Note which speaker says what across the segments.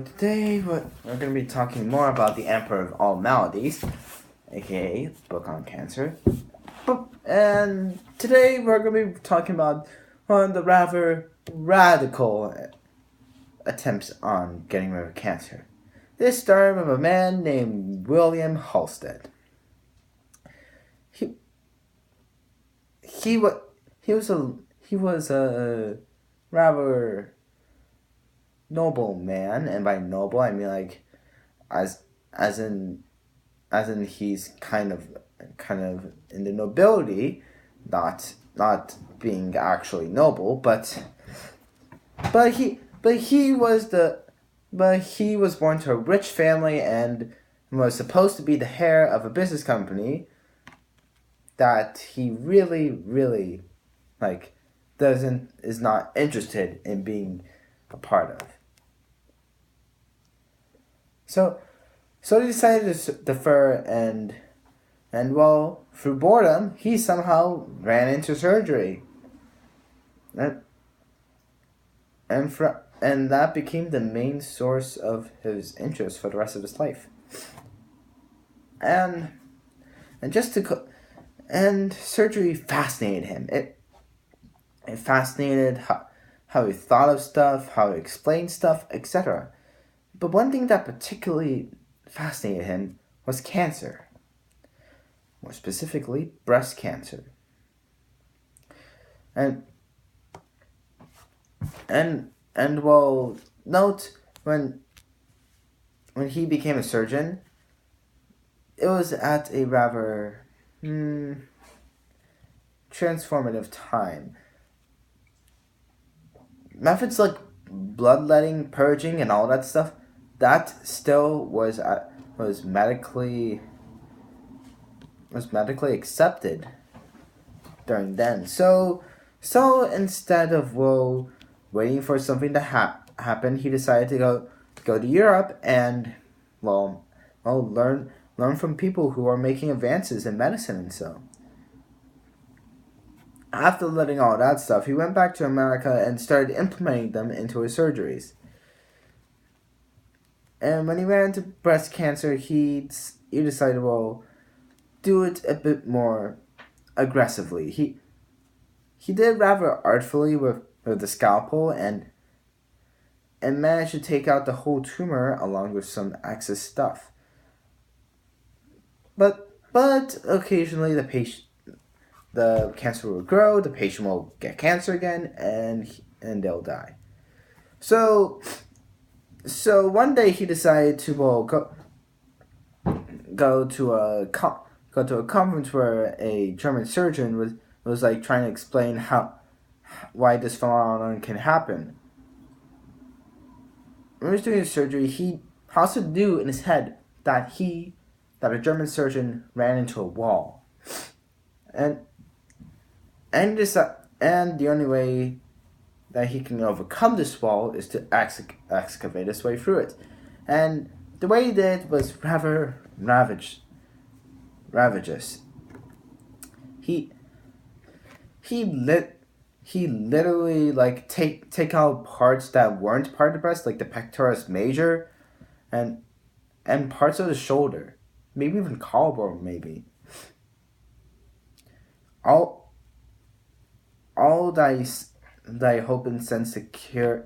Speaker 1: today we're going to be talking more about the Emperor of All Maladies, aka book on cancer. And today we're going to be talking about one of the rather radical attempts on getting rid of cancer. This started with a man named William Halsted. He was a rather noble man, and by noble I mean like as in he's kind of in the nobility, not being actually noble, but he was born to a rich family and was supposed to be the heir of a business company that he really is not interested in being a part of. So he decided to defer, and well, through boredom, he somehow ran into surgery, and that became the main source of his interest for the rest of his life. And surgery fascinated him. It fascinated how he thought of stuff, how he explained stuff, etc. But one thing that particularly fascinated him was cancer. More specifically, breast cancer. And well, note when he became a surgeon, it was at a rather transformative time. Methods like bloodletting, purging, and all that stuff, that still was medically accepted during then. So instead of waiting for something to happen, he decided to go to Europe and learn from people who are making advances in medicine and so. After learning all that stuff, he went back to America and started implementing them into his surgeries. And when he ran into breast cancer, he decided, do it a bit more aggressively. He did rather artfully with the scalpel and managed to take out the whole tumor along with some excess stuff. But occasionally the cancer will grow, the patient will get cancer again, and they'll die. So one day he decided to go to a conference where a German surgeon was like trying to explain why this phenomenon can happen. When he was doing his surgery, he also knew in his head that a German surgeon ran into a wall, and the only way that he can overcome this wall is to excavate his way through it. And the way he did was rather ravagous. He literally take out parts that weren't part of the breast, like the pectoralis major, and parts of the shoulder, maybe even collarbone, maybe. All that I hope and sense to cure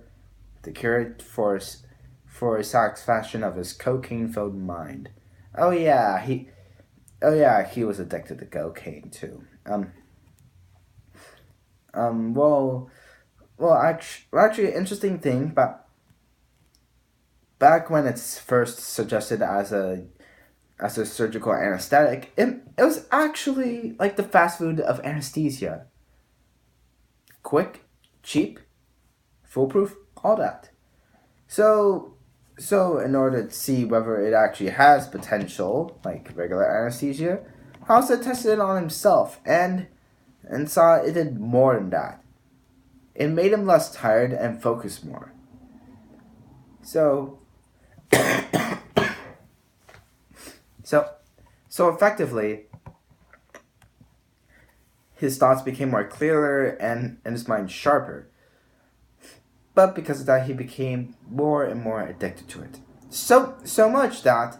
Speaker 1: it for satisfaction of his cocaine-filled mind. Oh yeah, he was addicted to cocaine too. Actually, an interesting thing, but back when it's first suggested as a surgical anesthetic, it was actually like the fast food of anesthesia. Quick, cheap, foolproof, all that. So in order to see whether it actually has potential, like regular anesthesia, Halsted tested it on himself and saw it did more than that. It made him less tired and focus more. So effectively, his thoughts became more clearer and his mind sharper. but because of that, he became more and more addicted to it. So much that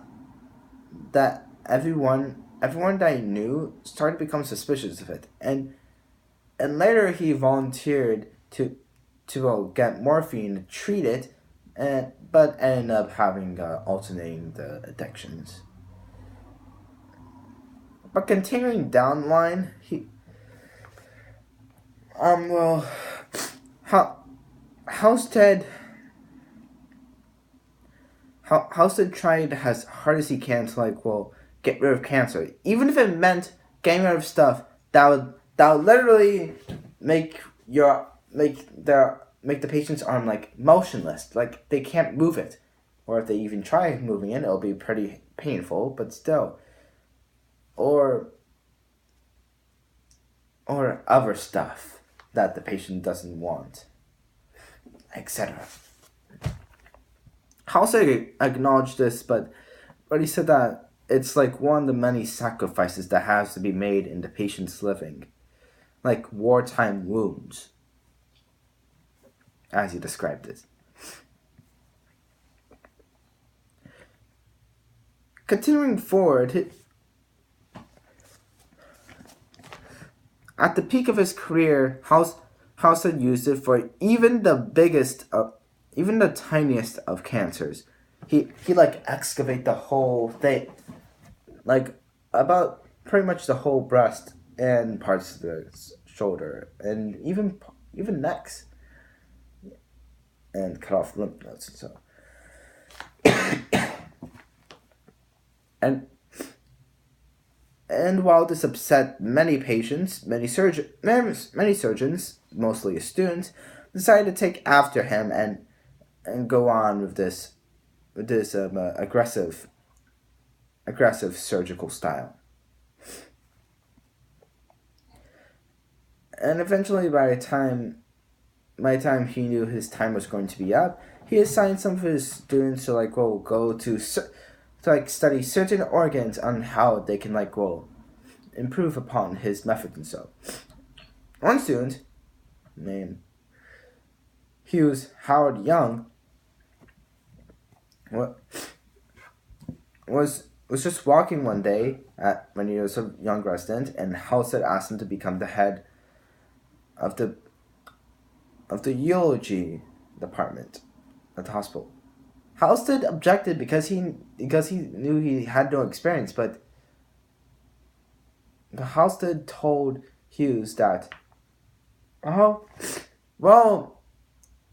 Speaker 1: everyone that he knew started to become suspicious of it, and later he volunteered to get morphine to treat it, but ended up having alternating the addictions. But continuing down the line, Halsted tried as hard as he can to get rid of cancer, even if it meant getting rid of stuff that would literally make the patient's arm motionless, like they can't move it, or if they even try moving it, it'll be pretty painful, but still, or other stuff that the patient doesn't want, etc. Halsted acknowledged this, but he said that it's one of the many sacrifices that has to be made in the patient's living, like wartime wounds, as he described it. Continuing forward, at the peak of his career, Halsted used it for even the tiniest of cancers. He excavate the whole thing, about pretty much the whole breast and parts of the shoulder, and even necks, and cut off lymph nodes and so. And while this upset many patients, many surgeons, mostly his students, decided to take after him and go on with this aggressive surgical style. And eventually, by the time he knew his time was going to be up, he assigned some of his students to go to study certain organs on how they can improve upon his method and so. One student named Howard Young was just walking one day when he was a young resident, and Halsted asked him to become the head of the urology department at the hospital. Halsted objected because he knew he had no experience, but Halsted told Hughes that, oh, well,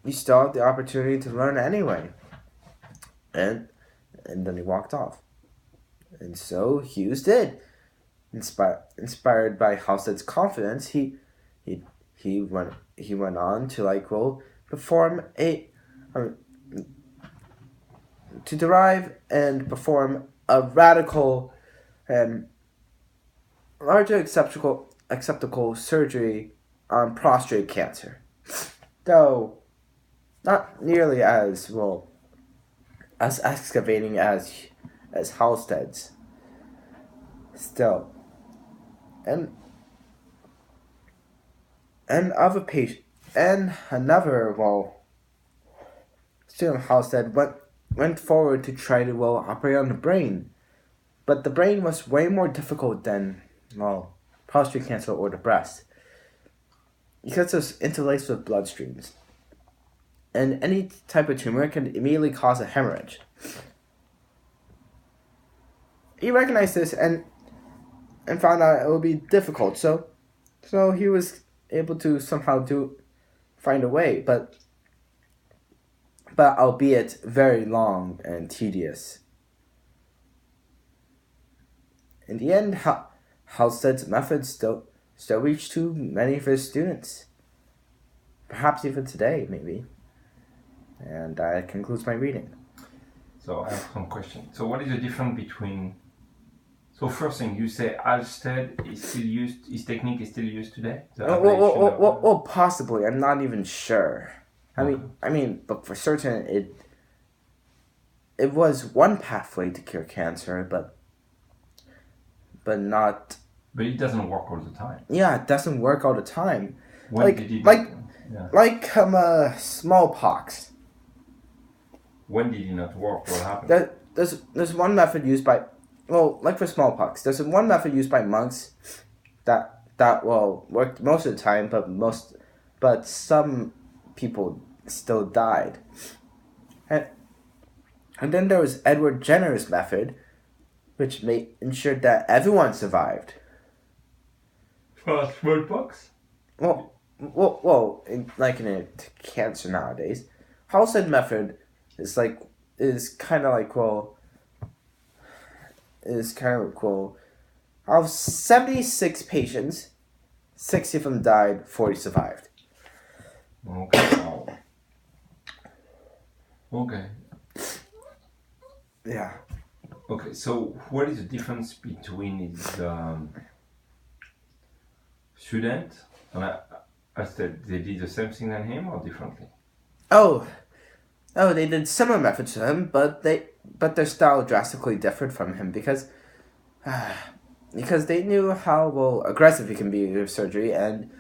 Speaker 1: you still have the opportunity to learn anyway. And then he walked off. And so Hughes did. Inspired by Halsted's confidence, he went on to perform to derive and perform a radical and largely acceptable surgery on prostate cancer, though not nearly as excavating as Halsted's. Still, and other patient and another student Halsted went forward to try to operate on the brain, but the brain was way more difficult than prostate cancer or the breast, because it's interlaced with bloodstreams, and any type of tumor can immediately cause a hemorrhage. He recognized this and found out it would be difficult, so he was able to somehow find a way, but albeit very long and tedious. In the end, Halsted's methods still reach to many of his students, perhaps even today, maybe. And that concludes my reading.
Speaker 2: So I have some questions. So what is the difference between? So first thing, you say Halsted is still used. His technique is still used today.
Speaker 1: Well, possibly. I'm not even sure. I mean, but for certain, it was one pathway to cure cancer, but not.
Speaker 2: But it doesn't work all the time.
Speaker 1: Yeah, it doesn't work all the time.
Speaker 2: When did it? Yeah.
Speaker 1: Like smallpox.
Speaker 2: When did it not work? What happened?
Speaker 1: There's one method used by, well, like for smallpox, there's one method used by monks that well worked most of the time, but some people still died. And then there was Edward Jenner's method, which ensured that everyone survived.
Speaker 2: For smallpox?
Speaker 1: Well, in a cancer nowadays, Halsted method is kind of like out of 76 patients, 60 of them died, 40 survived.
Speaker 2: Okay. Wow. Okay.
Speaker 1: Yeah.
Speaker 2: Okay. So, what is the difference between his student and I said they did the same thing than him or differently?
Speaker 1: Oh, they did similar methods to him, but their style drastically differed from him because they knew how aggressive he can be with surgery, and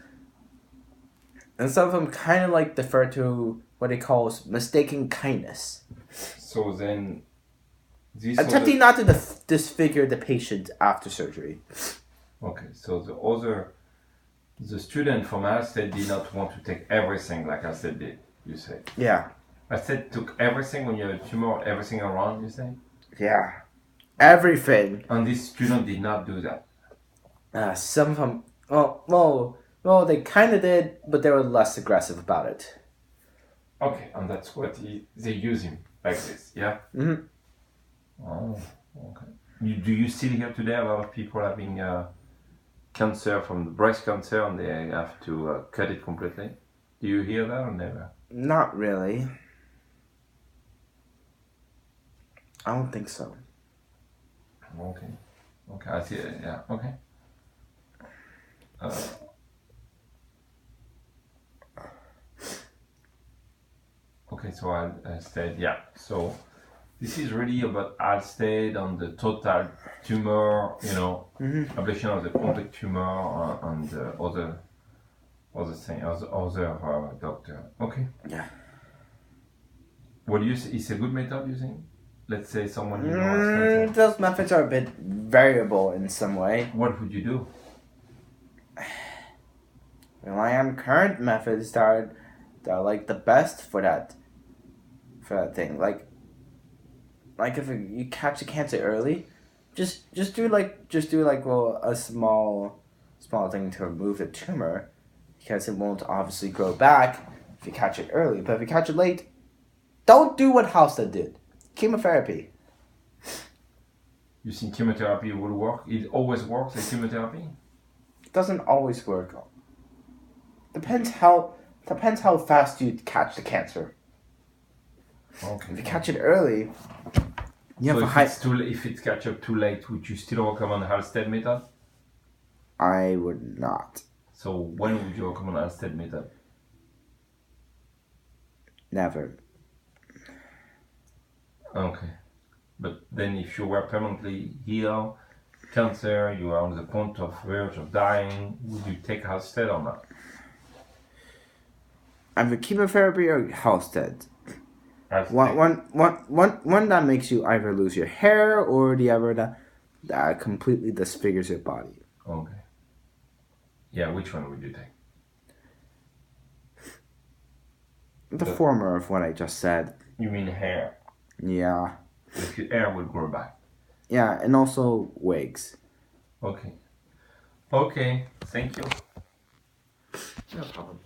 Speaker 1: some of them kind of defer to what he calls mistaken kindness,
Speaker 2: So then, this
Speaker 1: attempting not to disfigure the patient after surgery.
Speaker 2: Okay, so the student from Halsted did not want to take everything like Halsted did, you say?
Speaker 1: Yeah.
Speaker 2: Halsted took everything when you have a tumor, everything around, you say?
Speaker 1: Yeah. Everything.
Speaker 2: And this student did not do that.
Speaker 1: Some of them, well, they kind of did, but they were less aggressive about it.
Speaker 2: Okay, and that's what they use him like this, yeah?
Speaker 1: Mm-hmm.
Speaker 2: Oh, okay. Do you still hear today a lot of people having cancer from the breast cancer and they have to cut it completely? Do you hear that or never?
Speaker 1: Not really. I don't think so.
Speaker 2: Okay. Okay, I see it, yeah, okay. Okay, so Halsted, yeah. So this is really about Halsted on the total tumor, ablation of the complete tumor and the other thing, other doctor. Okay.
Speaker 1: Yeah.
Speaker 2: What do you say? Is a good method using? Let's say someone you know has cancer.
Speaker 1: Those methods are a bit variable in some way.
Speaker 2: What would you do?
Speaker 1: Rely on current methods that are the best for that thing. Like if you catch the cancer early, just do a small thing to remove the tumor, because it won't obviously grow back if you catch it early. But if you catch it late, don't do what Halsted did. Chemotherapy.
Speaker 2: You think chemotherapy will work? It always works, the chemotherapy?
Speaker 1: It doesn't always work. Depends how fast you catch the cancer.
Speaker 2: Okay.
Speaker 1: If you catch it early, you have
Speaker 2: if it's catch up too late, would you still recommend Halsted method?
Speaker 1: I would not.
Speaker 2: So when would you recommend Halsted method?
Speaker 1: Never.
Speaker 2: Okay. But then if you were permanently healed, cancer, you are on the point of verge of dying, would you take Halsted or not?
Speaker 1: Either chemotherapy or Halsted.
Speaker 2: Halsted.
Speaker 1: One that makes you either lose your hair, or the other that completely disfigures your body.
Speaker 2: Okay. Yeah, which one would you take?
Speaker 1: The former of what I just said.
Speaker 2: You mean hair?
Speaker 1: Yeah.
Speaker 2: If your hair will grow back.
Speaker 1: Yeah, and also wigs.
Speaker 2: Okay. Okay, thank you.
Speaker 1: No problem.